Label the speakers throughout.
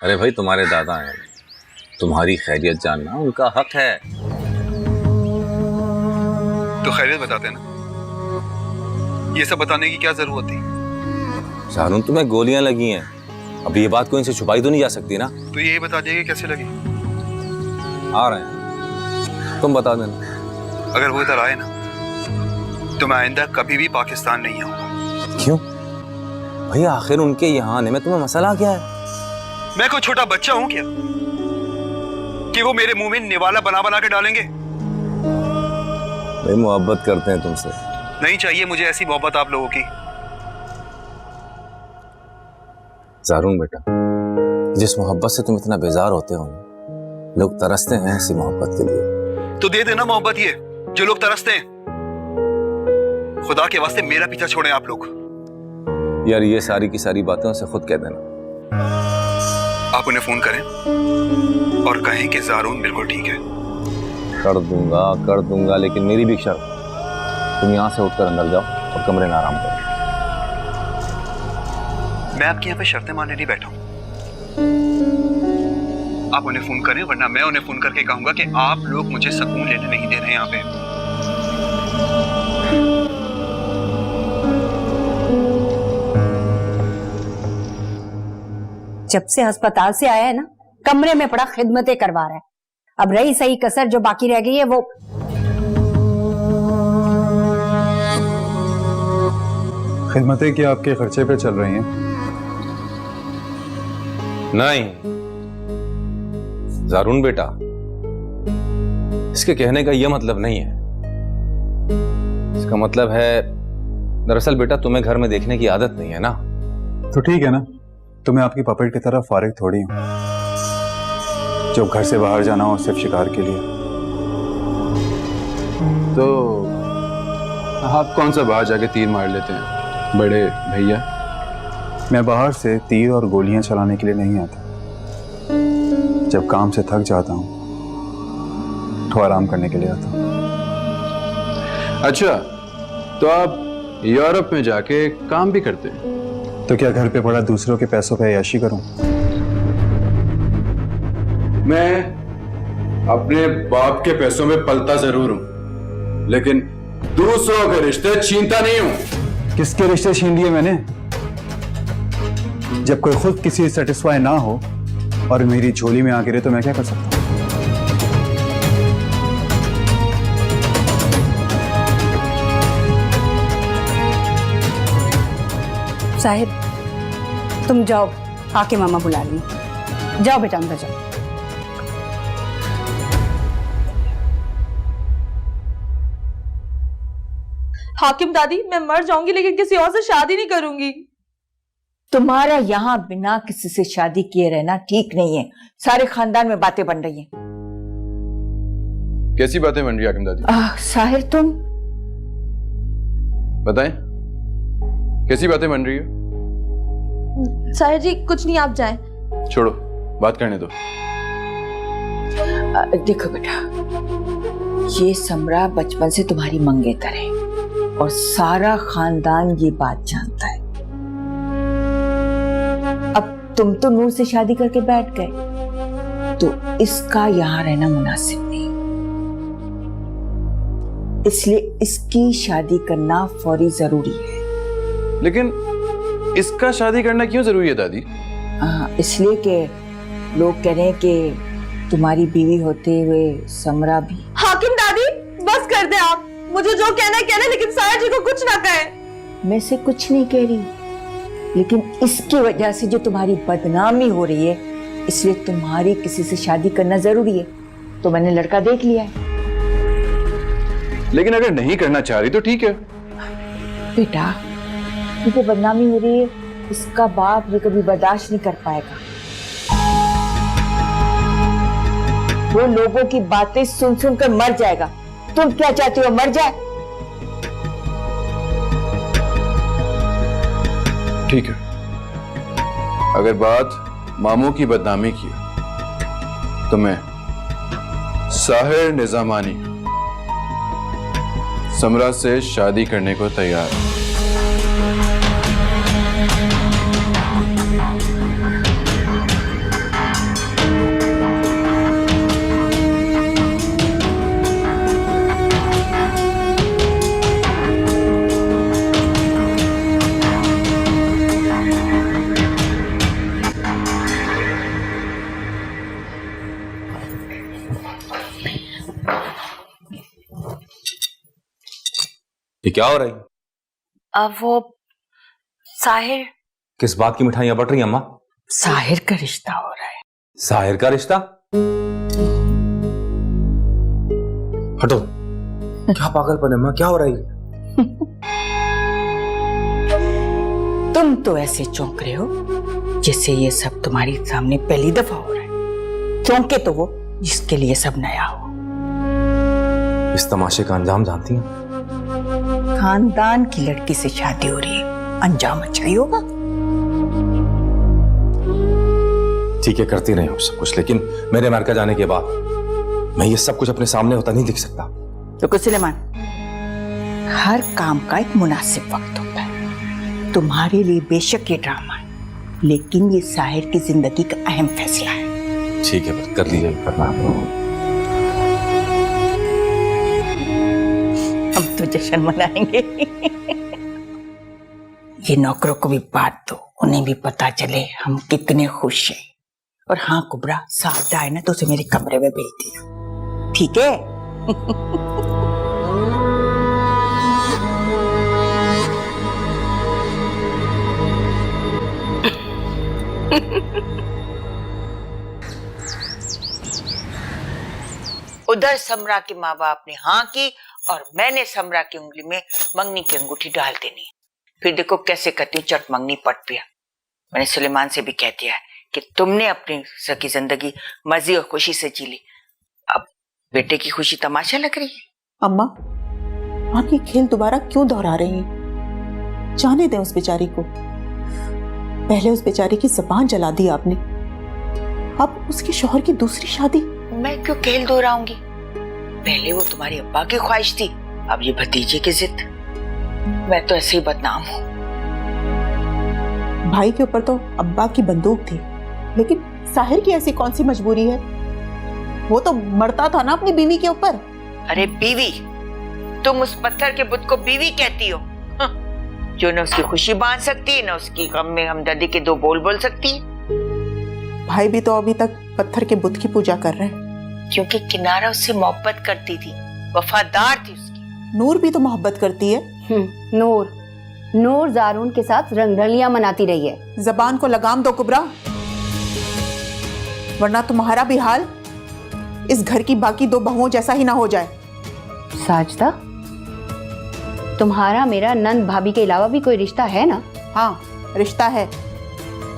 Speaker 1: अरे भाई तुम्हारे दादा हैं, तुम्हारी खैरियत जानना उनका हक है।
Speaker 2: तो खैरियत बताते ना, ये सब बताने की क्या जरूरत थी?
Speaker 1: शाहरुन तुम्हें गोलियां लगी हैं, अब ये बात कोई इनसे छुपाई तो नहीं जा सकती ना।
Speaker 2: तो ये बता दिया कि कैसे लगी?
Speaker 1: आ रहे हैं, तुम बता देना।
Speaker 2: अगर वो इधर आए ना तो मैं आइंदा कभी भी पाकिस्तान नहीं आऊंगा।
Speaker 1: क्यों भैया, आखिर उनके यहाँ आने में तुम्हें मसला क्या है?
Speaker 2: मैं कोई छोटा बच्चा हूं क्या कि वो मेरे मुंह में निवाला बना बना के डालेंगे?
Speaker 1: भाई मोहब्बत करते हैं तुमसे।
Speaker 2: नहीं चाहिए मुझे ऐसी मोहब्बत आप लोगों की।
Speaker 1: शाहरुन बेटा, जिस मोहब्बत से तुम इतना बेजार होते हो ना, लोग तरसते हैं ऐसी मोहब्बत के लिए।
Speaker 2: तो दे देना मोहब्बत ये जो लोग तरसते हैं। खुदा के वास्ते मेरा पीछा छोड़ें आप लोग।
Speaker 1: यार ये सारी की सारी बातें उनसे खुद कह देना।
Speaker 2: आप उन्हें फोन करें और कहें कि ज़ारून बिल्कुल ठीक है।
Speaker 1: कर दूंगा, लेकिन मेरी भी शर्त, तुम यहाँ से उठकर अंदर जाओ और कमरे में आराम करो।
Speaker 2: मैं आपके यहाँ पे शर्तें मानने नहीं बैठा हूं। आप उन्हें फोन करें, वरना मैं उन्हें फोन करके कहूंगा कि आप लोग मुझे सुकून लेने नहीं दे रहे यहाँ पे।
Speaker 3: जब से अस्पताल से आया है ना, कमरे में पड़ा खिदमतें करवा रहा है। अब रही सही कसर जो बाकी रह गई है वो।
Speaker 4: खिदमतें क्या आपके खर्चे पे चल रही हैं?
Speaker 1: नहीं ज़ारून बेटा, इसके कहने का यह मतलब नहीं है। इसका मतलब है, दरअसल बेटा तुम्हें घर में देखने की आदत नहीं है ना।
Speaker 4: तो ठीक है ना, तो मैं आपकी पपेट की तरफ फारिग थोड़ी हूं। जब घर से बाहर जाना हो सिर्फ शिकार के लिए।
Speaker 5: तो आप कौन सा बाहर जाके तीर मार लेते हैं बड़े भैया?
Speaker 4: मैं बाहर से तीर और गोलियां चलाने के लिए नहीं आता। जब काम से थक जाता हूं तो आराम करने के लिए आता हूं।
Speaker 5: अच्छा, तो आप यूरोप में जाके काम भी करते हैं?
Speaker 4: तो क्या घर पे पड़ा दूसरों के पैसों पे अय्याशी करूं?
Speaker 5: मैं अपने बाप के पैसों में पलता जरूर हूं, लेकिन दूसरों के रिश्ते छीनता नहीं हूं।
Speaker 4: किसके रिश्ते छीन लिए मैंने? जब कोई खुद किसी से सेटिस्फाई ना हो और मेरी झोली में आ गिरे तो मैं क्या कर सकता हूं?
Speaker 3: साहिब तुम जाओ, आके मामा बुला ली। जाओ बेटा अंदर जाओ।
Speaker 6: हाकिम दादी, मैं मर जाऊंगी लेकिन किसी और से शादी नहीं करूंगी।
Speaker 7: तुम्हारा यहाँ बिना किसी से शादी किए रहना ठीक नहीं है। सारे खानदान में बातें बन रही हैं।
Speaker 5: कैसी बातें बन रही है हाकिम दादी?
Speaker 7: साहिर तुम
Speaker 5: बताएं, कैसी बातें बन रही है?
Speaker 6: साहिर जी कुछ नहीं, आप जाएं।
Speaker 5: छोड़ो, बात करने दो।
Speaker 7: देखो बेटा, ये समरा बचपन से तुम्हारी मंगेतर है और सारा खानदान ये बात जानता है। अब तुम तो नूर से शादी करके बैठ गए, तो इसका यहाँ रहना मुनासिब नहीं, इसलिए इसकी शादी करना फौरी जरूरी है।
Speaker 5: लेकिन इसका शादी करना क्यों जरूरी है दादी?
Speaker 7: इसलिए कि लोग कह रहे हैं कि तुम्हारी बीवी होते हुए समरा भी।
Speaker 6: हाकिम दादी बस कर दे आप, मुझे जो कहना है कहना, लेकिन साहिर जी को कुछ ना कहें।
Speaker 7: मैं से कुछ नहीं कह रही, लेकिन इसकी वजह से जो तुम्हारी बदनामी हो रही है, इसलिए तुम्हारी किसी से शादी करना जरूरी है। तो मैंने लड़का देख लिया है।
Speaker 5: लेकिन अगर नहीं करना चाह रही तो ठीक है।
Speaker 7: बेटा, ये जो बदनामी हो रही है, इसका बाप ये कभी बर्दाश्त नहीं कर पाएगा। वो लोगों की बातें सुन सुन कर मर जाएगा। तुम क्या चाहती हो, मर जाए?
Speaker 5: ठीक है, अगर बात मामू की बदनामी की है, तो मैं साहिर निजामानी समरा से शादी करने को तैयार हूं।
Speaker 1: क्या हो रही?
Speaker 7: अब वो साहिर
Speaker 1: किस बात की मिठाइयां बट रही अम्मा?
Speaker 7: साहिर का रिश्ता हो रहा है।
Speaker 1: साहिर का रिश्ता? हटो, क्या पागलपन है अम्मा, क्या हो रहा है?
Speaker 7: तुम तो ऐसे चौंक रहे हो जैसे ये सब तुम्हारी सामने पहली दफा हो रहा है। चौंके तो वो जिसके लिए सब नया हो।
Speaker 1: इस तमाशे का अंजाम जानती हैं?
Speaker 7: खानदान की लड़की से शादी हो रही है, अंजाम अच्छा ही होगा।
Speaker 1: ठीक है, करती रही हूँ सब कुछ, लेकिन मेरे अमेरिका जाने के बाद मैं ये सब कुछ अपने सामने होता नहीं दिख सकता।
Speaker 7: तो सुलेमान, हर काम का एक मुनासिब वक्त होता है। तुम्हारे लिए बेशक ये ड्रामा है, लेकिन ये साहिर की जिंदगी का अहम फैसला है।
Speaker 1: ठीक है, बस कर लीजिए करना।
Speaker 7: हम तो जश्न मनाएंगे। ये नौकरों को भी बात दो, उन्हें भी पता चले हम कितने खुश हैं। और हाँ कुबरा, साथ आए ना तो उसे मेरे कमरे में भेज दिया, ठीक है? उधर समरा के माँ बाप ने हाँ की और मैंने समरा की उंगली में मंगनी की अंगूठी डाल देनी। फिर देखो कैसे कहती हूँ, चट मंगनी पट पिया। मैंने सुलेमान से भी कह दिया है कि तुमने अपनी सकी जिंदगी मजे और खुशी से जी ली, अब बेटे की खुशी तमाशा लग रही है।
Speaker 8: अम्मा, आप ये खेल दोबारा क्यों दोहरा रही हैं? जाने दें उस बेचारी को। पहले उस बेचारी की ज़बान जला दी आपने, अब उसके शौहर की दूसरी शादी।
Speaker 7: मैं क्यों खेल दोहराऊंगी? पहले वो तुम्हारे अब्बा की ख्वाहिश थी, अब ये भतीजे की जिद। मैं तो ऐसे ही बदनाम हूँ।
Speaker 8: भाई के ऊपर तो अब्बा की बंदूक थी, लेकिन साहिर की ऐसी कौन सी मजबूरी है? वो तो मरता था ना अपनी बीवी के ऊपर।
Speaker 7: अरे बीवी? तुम उस पत्थर के बुत को बीवी कहती हो? जो न उसकी खुशी बांध सकती है, न उसकी गम में हमदर्दी के दो बोल बोल सकती है।
Speaker 8: भाई भी तो अभी तक पत्थर के बुत की पूजा कर रहे हैं।
Speaker 7: क्योंकि किनारा उससे मोहब्बत करती थी, वफादार थी उसकी।
Speaker 8: नूर भी तो मोहब्बत करती है।
Speaker 3: नूर जारून के साथ रंगरलियां मनाती रही है।
Speaker 8: जबान को लगाम दो कुबरा, वरना तुम्हारा भी हाल इस घर की बाकी दो बहुओं जैसा ही ना हो जाए।
Speaker 3: साजदा, तुम्हारा मेरा नंद भाभी के अलावा भी कोई रिश्ता है ना?
Speaker 8: हाँ, रिश्ता है,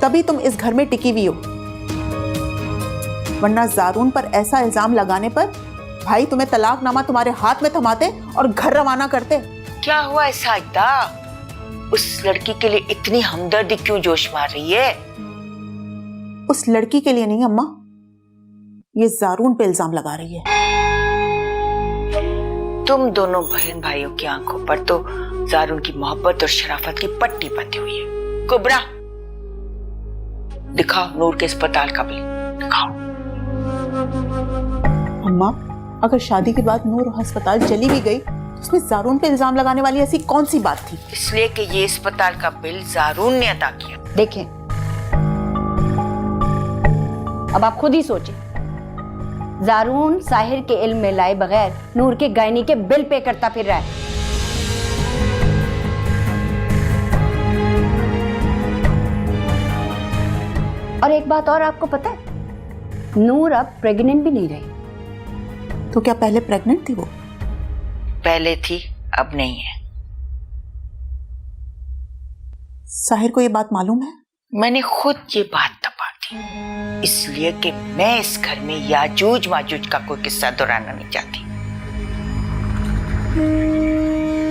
Speaker 8: तभी तुम इस घर में टिकी हुई हो। वरना जारून पर ऐसा इल्जाम लगाने पर भाई तुम्हें तलाकनामा तुम्हारे हाथ में थमाते और घर रवाना करते।
Speaker 7: क्या हुआ है साजदा? उस लड़की के लिए इतनी हमदर्दी क्यों जोश मार रही है?
Speaker 8: उस लड़की के लिए नहीं अम्मा, ये जारून पे इल्जाम लगा रही है।
Speaker 7: तुम दोनों बहन भाइयों की आंखों पर तो जारून की मोहब्बत और शराफत की पट्टी बंधी हुई है। कुबरा, दिखाओ नूर के अस्पताल का बिल, दिखाओ।
Speaker 8: अम्मा, अगर शादी के बाद नूर अस्पताल चली भी गई, उसमें जारून पे इल्जाम लगाने वाली ऐसी कौन सी बात थी?
Speaker 7: इसलिए कि ये अस्पताल का बिल जारून ने अदा किया।
Speaker 3: देखें, अब आप खुद ही सोचें, जारून साहिर के इल्म में लाए बगैर नूर के गायनी के बिल पे करता फिर रहा है। और एक बात और आपको पता है, नूर अब प्रेग्नेंट भी नहीं रही।
Speaker 8: तो क्या पहले प्रेग्नेंट थी वो?
Speaker 7: पहले थी, अब नहीं है।
Speaker 8: साहिर को ये बात मालूम है?
Speaker 7: मैंने खुद ये बात दबा दी, इसलिए कि मैं इस घर में याजूज माजूज का कोई किस्सा दोहराना नहीं चाहती।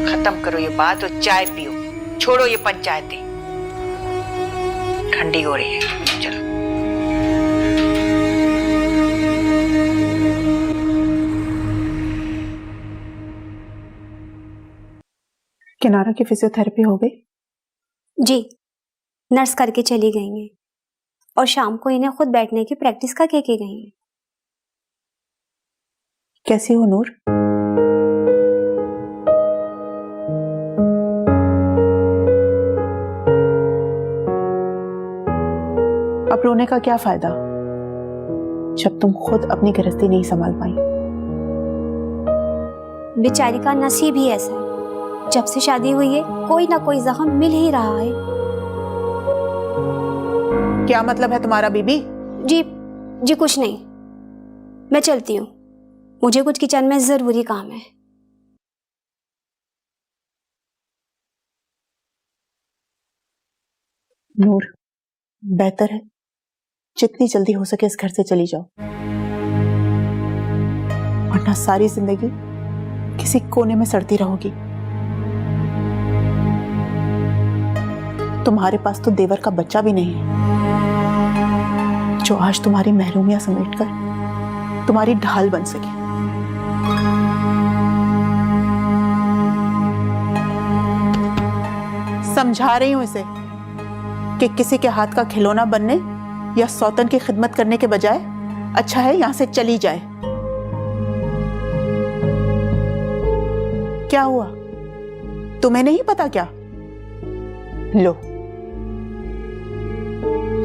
Speaker 7: खत्म करो ये बात और चाय पियो, छोड़ो ये पंचायतें, ठंडी हो रही है। चलो।
Speaker 8: किनारा की फिजियोथेरेपी हो गई?
Speaker 9: जी, नर्स करके चली गई हैं और शाम को इन्हें खुद बैठने की प्रैक्टिस का के गई हैं।
Speaker 8: कैसी हो नूर? अब रोने का क्या फायदा जब तुम खुद अपनी गृहस्थी नहीं संभाल पाई।
Speaker 9: बेचारी का नसीब ही ऐसा है, जब से शादी हुई है कोई ना कोई जख्म मिल ही रहा है।
Speaker 8: क्या मतलब है तुम्हारा बीबी?
Speaker 9: जी जी कुछ नहीं, मैं चलती हूँ, मुझे कुछ किचन में जरूरी काम है।
Speaker 8: नूर, बेहतर है जितनी जल्दी हो सके इस घर से चली जाओ, वरना सारी जिंदगी किसी कोने में सड़ती रहोगी। तुम्हारे पास तो देवर का बच्चा भी नहीं है जो आज तुम्हारी महरूमियां समेटकर तुम्हारी ढाल बन सके। समझा रही हूं इसे कि किसी के हाथ का खिलौना बनने या सौतन की खिदमत करने के बजाय अच्छा है यहां से चली जाए। क्या हुआ, तुम्हें नहीं पता क्या? लो,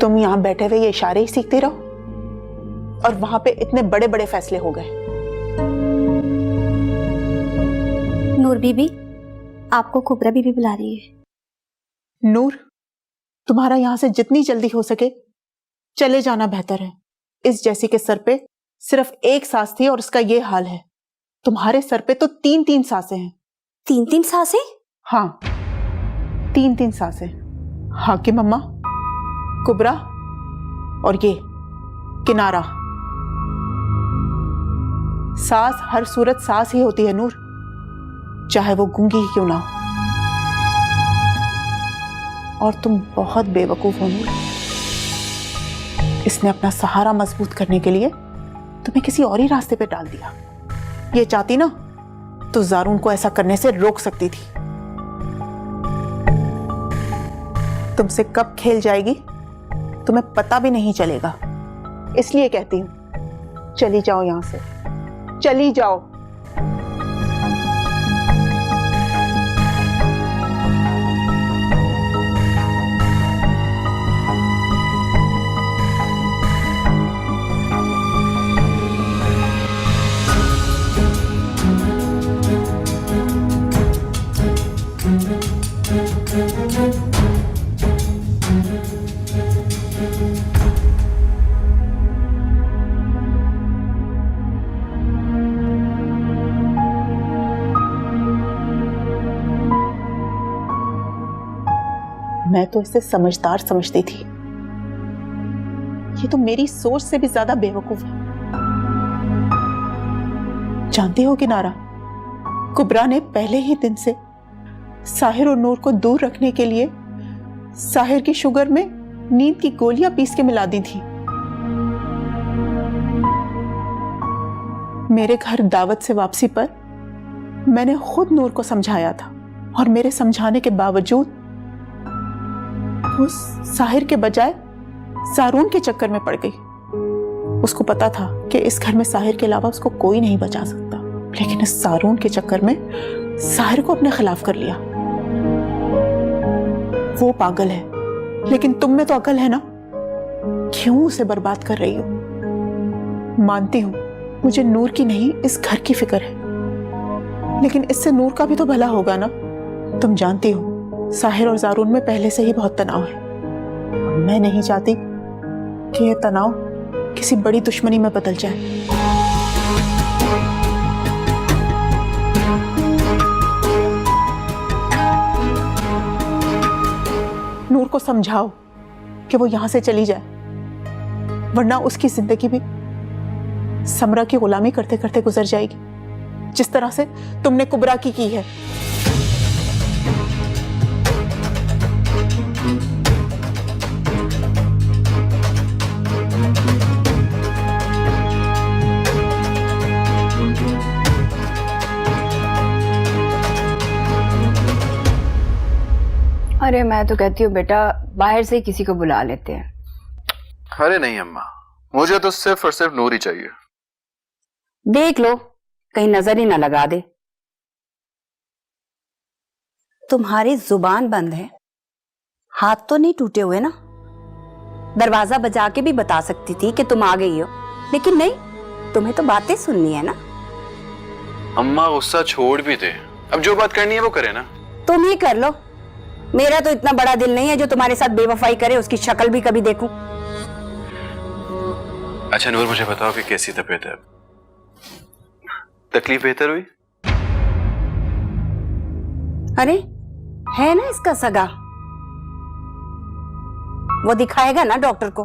Speaker 8: तुम यहां बैठे हुए ये इशारे ही सीखते रहो और वहां पे इतने बड़े बड़े फैसले हो गए।
Speaker 9: नूर बीबी, आपको कुबरा बीबी बुला रही है।
Speaker 8: नूर, तुम्हारा यहां से जितनी जल्दी हो सके चले जाना बेहतर है। इस जैसी के सर पे सिर्फ एक सांस थी और उसका ये हाल है। तुम्हारे सर पे तो 3-3 सांसें हैं।
Speaker 9: 3-3 सांसें?
Speaker 8: हाँ, 3-3 सांसें। हाँ कि मम्मा, कुबरा और ये किनारा। सांस हर सूरत सांस ही होती है नूर, चाहे वो गूंगी ही क्यों ना हो। और तुम बहुत बेवकूफ हो नूर। इसने अपना सहारा मजबूत करने के लिए तुम्हें किसी और ही रास्ते पे डाल दिया। ये चाहती ना तो ज़ारून को ऐसा करने से रोक सकती थी। तुमसे कब खेल जाएगी तुम्हें पता भी नहीं चलेगा। इसलिए कहती हूं चली जाओ यहां से, चली जाओ। मैं तो इसे समझदार समझती थी, ये तो मेरी सोच से भी ज्यादा बेवकूफ है। जानती हो किनारा, कुबरा ने पहले ही दिन से साहिर और नूर को दूर रखने के लिए साहिर की शुगर में नींद की गोलियां पीस के मिला दी थी। मेरे घर दावत से वापसी पर मैंने खुद नूर को समझाया था और मेरे समझाने के बावजूद वो साहिर के बजाय ज़ारून के चक्कर में पड़ गई। उसको पता था कि इस घर में साहिर के अलावा उसको कोई नहीं बचा सकता, लेकिन इस ज़ारून के चक्कर में साहिर को अपने खिलाफ कर लिया। वो पागल है, लेकिन तुम में तो अकल है ना, क्यों उसे बर्बाद कर रही हो? मानती हूं मुझे नूर की नहीं इस घर की फिक्र है, लेकिन इससे नूर का भी तो भला होगा ना। तुम जानती हो साहिर और ज़ारून में पहले से ही बहुत तनाव है। मैं नहीं चाहती कि यह तनाव किसी बड़ी दुश्मनी में बदल जाए। नूर को समझाओ कि वो यहां से चली जाए, वरना उसकी जिंदगी भी समरा की गुलामी करते करते गुजर जाएगी, जिस तरह से तुमने कुबरा की है।
Speaker 3: अरे मैं तो कहती हूँ बेटा बाहर से किसी को बुला लेते हैं।
Speaker 5: अरे नहीं अम्मा, मुझे तो सिर्फ और सिर्फ नूर ही चाहिए।
Speaker 3: देख लो कहीं नजर ही ना लगा दे।
Speaker 10: तुम्हारी जुबान बंद है, हाथ तो नहीं टूटे हुए ना? दरवाजा बजा के भी बता सकती थी कि तुम आ गई हो, लेकिन नहीं, तुम्हें तो बातें सुननी है ना।
Speaker 5: अम्मा गुस्सा छोड़ भी दे, अब जो बात करनी है वो करे ना।
Speaker 10: तुम ही कर लो, मेरा तो इतना बड़ा दिल नहीं है जो तुम्हारे साथ बेवफाई करे, उसकी शक्ल भी कभी देखूं।
Speaker 4: अच्छा नूर, मुझे बताओ कि कैसी तबीयत है? तकलीफ बेहतर हुई?
Speaker 10: अरे है ना इसका सगा, वो दिखाएगा ना डॉक्टर को।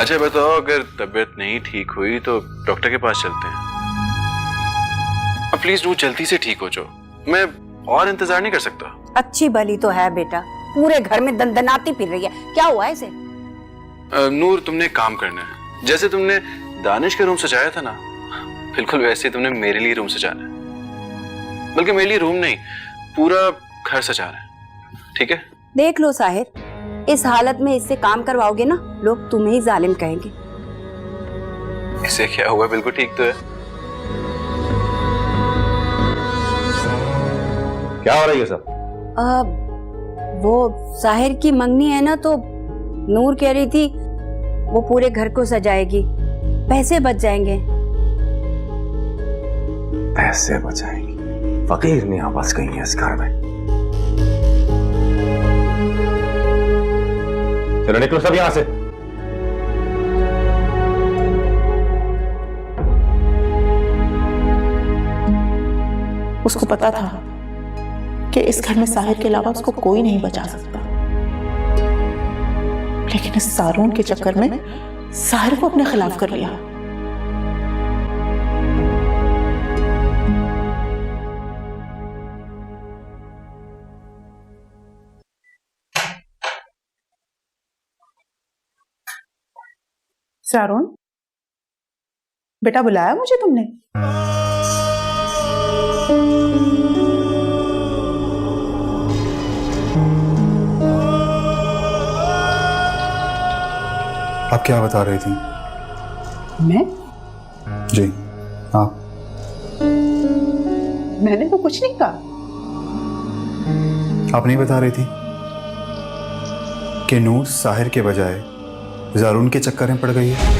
Speaker 4: अच्छा बताओ, अगर तबीयत नहीं ठीक हुई तो डॉक्टर के पास चलते हैं। अब प्लीज नूर जल्दी से ठीक हो जाओ, मैं और इंतजार नहीं कर सकता।
Speaker 10: अच्छी भली तो है बेटा, पूरे घर में दंदनाती फिर रही है, क्या हुआ है इसे?
Speaker 4: नूर तुमने एक काम करना है, जैसे तुमने दानिश का रूम सजाया था ना, बिल्कुल वैसे ही तुमने मेरे लिए रूम सजाना है। बल्कि मेरे लिए रूम नहीं, पूरा घर सजाना है, ठीक है?
Speaker 10: देख लो साहिर, इस हालत में इससे काम करवाओगे ना, लोग तुम्हें ही जालिम कहेंगे।
Speaker 4: इसे क्या हुआ, बिल्कुल ठीक तो है।
Speaker 1: क्या हो रही है सब?
Speaker 10: वो साहिर की मंगनी है ना, तो नूर कह रही थी वो पूरे घर को सजाएगी, पैसे बच जाएंगे।
Speaker 1: पैसे बचाएंगी? फकीर नहीं आवाज कहीं है इस घर में। चलो निकलो सब यहां से।
Speaker 8: उसको पता था कि इस घर में साहिर के अलावा उसको कोई नहीं बचा सकता, लेकिन इस सारून के चक्कर में साहिर को अपने खिलाफ कर लिया। सारून, बेटा बुलाया मुझे तुमने?
Speaker 4: आप क्या बता रही थी?
Speaker 8: मैं?
Speaker 4: जी हाँ।
Speaker 8: मैंने तो कुछ नहीं कहा।
Speaker 4: आप नहीं बता रही थी कि नूर साहिर के बजाय जारून के चक्कर में पड़ गई है?